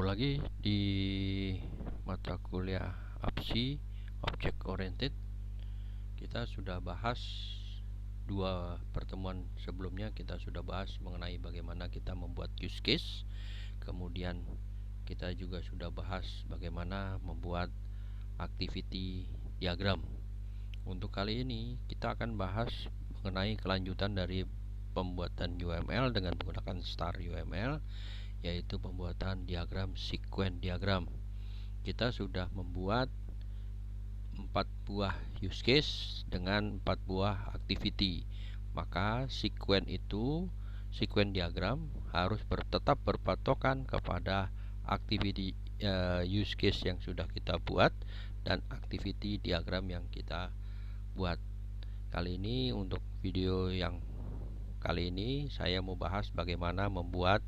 Ketemu lagi di mata kuliah APSI Object Oriented. Kita sudah bahas dua pertemuan sebelumnya, kita sudah bahas mengenai bagaimana kita membuat use case. Kemudian kita juga sudah bahas bagaimana membuat activity diagram. Untuk kali ini kita akan bahas mengenai kelanjutan dari pembuatan UML dengan menggunakan star UML, yaitu pembuatan diagram sequence diagram. Kita sudah membuat 4 buah use case dengan 4 buah activity. Maka sequence diagram harus tetap berpatokan kepada activity use case yang sudah kita buat dan activity diagram yang kita buat. Kali ini untuk video yang kali ini saya mau bahas bagaimana membuat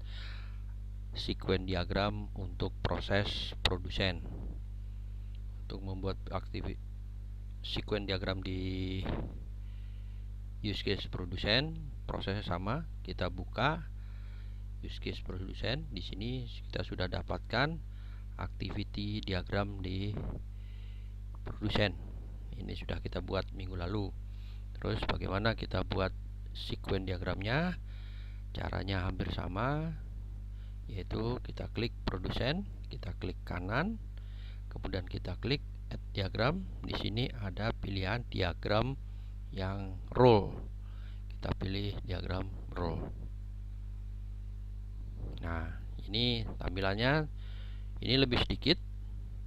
sequence diagram untuk proses produsen. Untuk membuat sequence diagram di use case produsen, prosesnya sama. Kita buka use case produsen. Di sini kita sudah dapatkan activity diagram di produsen. Ini sudah kita buat minggu lalu. Terus bagaimana kita buat sequence diagramnya? Caranya hampir sama, yaitu kita klik produsen, kita klik kanan, kemudian kita klik add diagram. Di sini ada pilihan diagram yang role. Kita pilih diagram role. Nah, ini tampilannya, ini lebih sedikit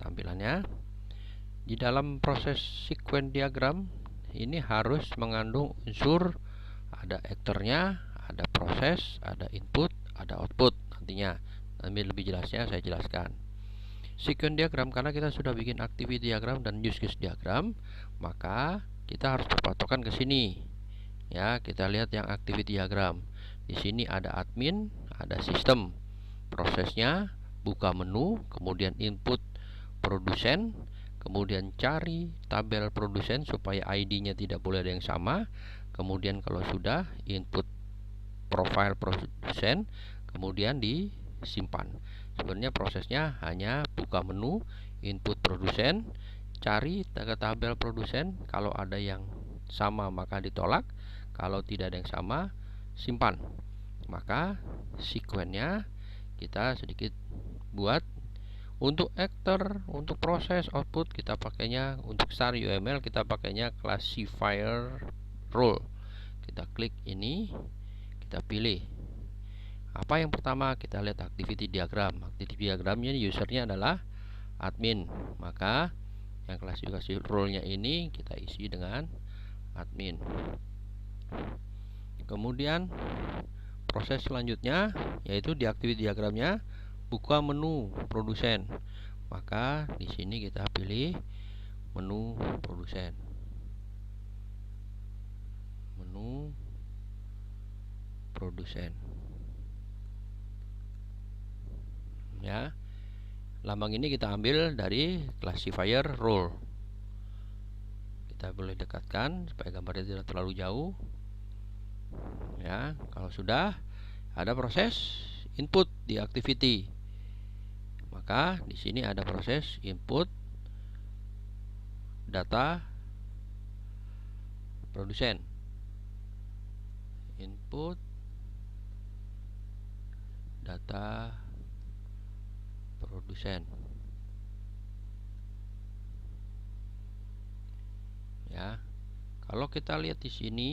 tampilannya. Di dalam proses sequence diagram ini harus mengandung unsur, ada aktornya, ada proses, ada input, ada output. Nantinya lebih jelasnya saya jelaskan. Sequence diagram, karena kita sudah bikin activity diagram dan use case diagram, maka kita harus berpatokan ke sini. Ya, kita lihat yang activity diagram. Di sini ada admin, ada sistem. Prosesnya buka menu, kemudian input produsen, kemudian cari tabel produsen supaya ID-nya tidak boleh ada yang sama. Kemudian kalau sudah input profile produsen, kemudian disimpan. Sebenarnya prosesnya hanya buka menu, input produsen, cari tabel produsen. Kalau ada yang sama maka ditolak, kalau tidak ada yang sama simpan. Maka sequence-nya kita sedikit buat. Untuk actor, untuk proses output kita pakainya, untuk star UML kita pakainya classifier role. Kita klik ini, kita pilih. Apa yang pertama? Kita lihat activity diagram. Activity diagramnya usernya adalah admin. Maka yang klasifikasi role-nya ini kita isi dengan admin. Kemudian proses selanjutnya yaitu di activity diagramnya buka menu produsen. Maka di sini kita pilih menu produsen. Menu produsen. Ya. Lambang ini kita ambil dari classifier role. Kita boleh dekatkan supaya gambarnya tidak terlalu jauh. Ya, kalau sudah ada proses input di activity, maka di sini ada proses input data produsen. Input data produsen. Ya. Kalau kita lihat di sini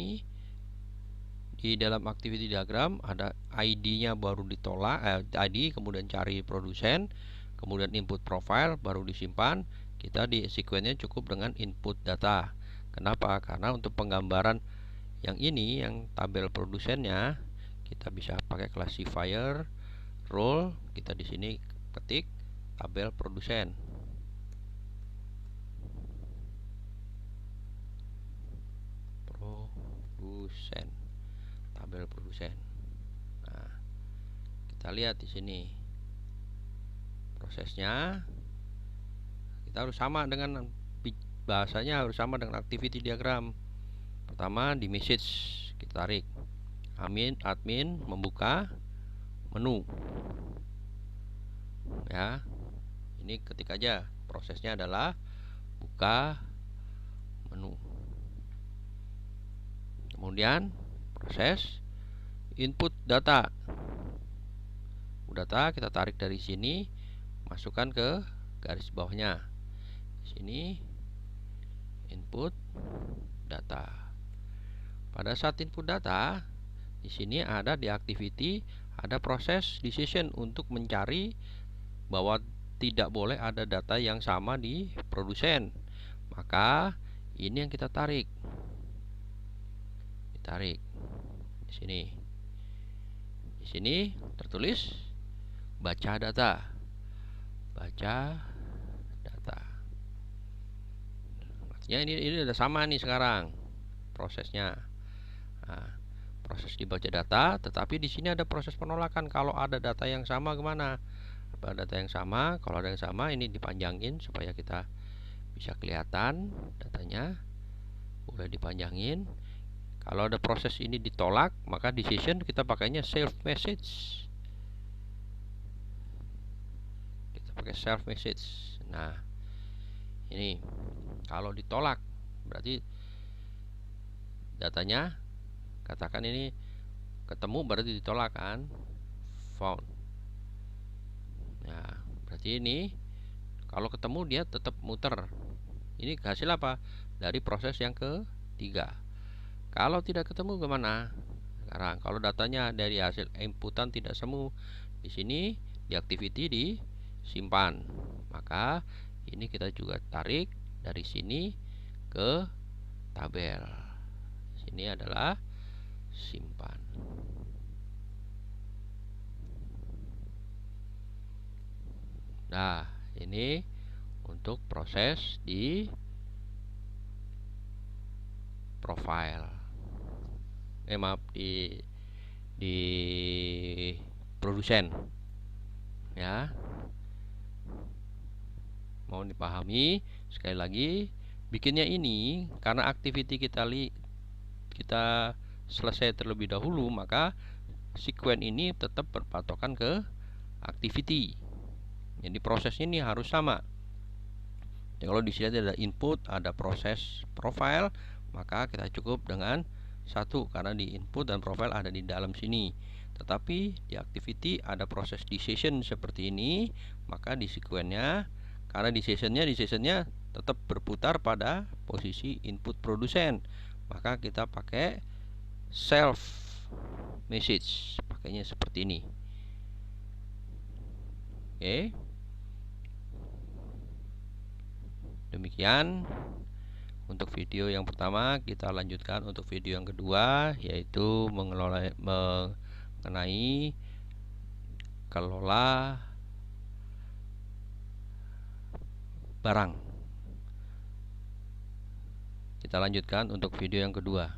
di dalam activity diagram ada ID-nya baru ditolak, ID kemudian cari produsen, kemudian input profile baru disimpan. Kita di sequence-nya cukup dengan input data. Kenapa? Karena untuk penggambaran yang ini, yang tabel produsennya, kita bisa pakai classifier role. Kita di sini ketik tabel produsen. Tabel produsen. Nah, kita lihat di sini prosesnya. Kita harus sama dengan bahasanya, harus sama dengan activity diagram. Pertama di message kita tarik admin membuka menu. ya. Ini ketik aja, prosesnya adalah buka menu, kemudian proses input data. Data kita tarik dari sini, masukkan ke garis bawahnya. Sini input data. Pada saat input data, di sini ada di activity, ada proses decision untuk mencari bahwa tidak boleh ada data yang sama di produsen. Maka ini yang kita tarik. Ditarik di sini. Di sini tertulis baca data. Baca data. Artinya ini udah sama nih sekarang prosesnya. Nah, proses dibaca data, tetapi di sini ada proses penolakan. Kalau ada data yang sama gimana? Pada data yang sama, kalau ada yang sama ini dipanjangin supaya kita bisa kelihatan datanya. Boleh dipanjangin. Kalau ada proses ini ditolak, maka decision kita pakainya self message. Kita pakai self message. Nah, ini kalau ditolak berarti datanya, katakan ini ketemu berarti ditolak kan, found. Nah, berarti ini kalau ketemu dia tetap muter. Ini hasil apa? Dari proses yang ketiga. Kalau tidak ketemu gimana? Sekarang kalau datanya dari hasil inputan tidak semu, di sini di activity disimpan. Maka ini kita juga tarik dari sini ke tabel. Sini adalah simpan. Nah, ini untuk proses di profile. Maaf, di produsen. Ya. Mau dipahami sekali lagi, bikinnya ini karena activity kita selesai terlebih dahulu, maka sequence ini tetap berpatokan ke activity. Jadi prosesnya ini harus sama. Jadi kalau di sini ada input, ada proses profile, maka kita cukup dengan satu karena di input dan profile ada di dalam sini. Tetapi di activity ada proses decision seperti ini, maka di sequence-nya karena decision-nya tetap berputar pada posisi input produsen, maka kita pakai self message, pakainya seperti ini. Oke. Demikian untuk video yang pertama. Kita lanjutkan untuk video yang kedua, yaitu mengenai kelola barang. Kita lanjutkan untuk video yang kedua.